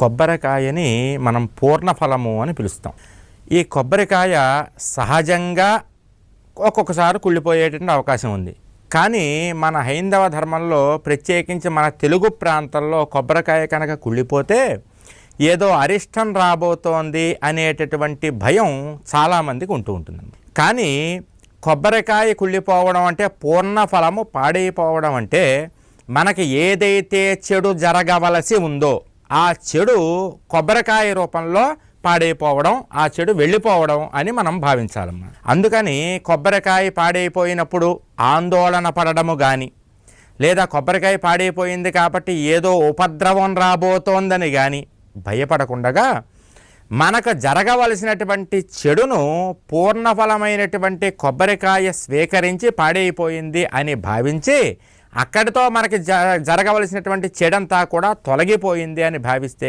కొబ్బరికాయని మనం పూర్ణఫలము అని పిలుస్తాం. ఈ కొబ్బరికాయ సహజంగా ఒక్కొక్కసారి కుళ్ళిపోయేటువంటి అవకాశం ఉంది. కానీ మన హైందవ ధర్మంలో ప్రత్యేకించి మన తెలుగు ప్రాంతంలో కొబ్బరికాయ కనుక కుళ్ళిపోతే ఏదో అరిష్టం రాబోతోంది అనేటటువంటి భయం చాలామందికి ఉంటూ ఉంటుంది. కానీ కొబ్బరికాయ కుళ్ళిపోవడం అంటే పూర్ణఫలము పాడైపోవడం అంటే మనకి ఏదైతే చెడు జరగవలసి ఉందో ఆ చెడు కొబ్బరికాయ రూపంలో పాడైపోవడం, ఆ చెడు వెళ్ళిపోవడం అని మనం భావించాలమ్మా. అందుకని కొబ్బరికాయ పాడైపోయినప్పుడు ఆందోళన పడడము కానీ, లేదా కొబ్బరికాయ పాడైపోయింది కాబట్టి ఏదో ఉపద్రవం రాబోతోందని కానీ భయపడకుండగా మనకు జరగవలసినటువంటి చెడును పూర్ణఫలమైనటువంటి కొబ్బరికాయ స్వీకరించి పాడైపోయింది అని భావించి అక్కడితో మనకి జరగవలసినటువంటి చెడంతా కూడా తొలగిపోయింది అని భావిస్తే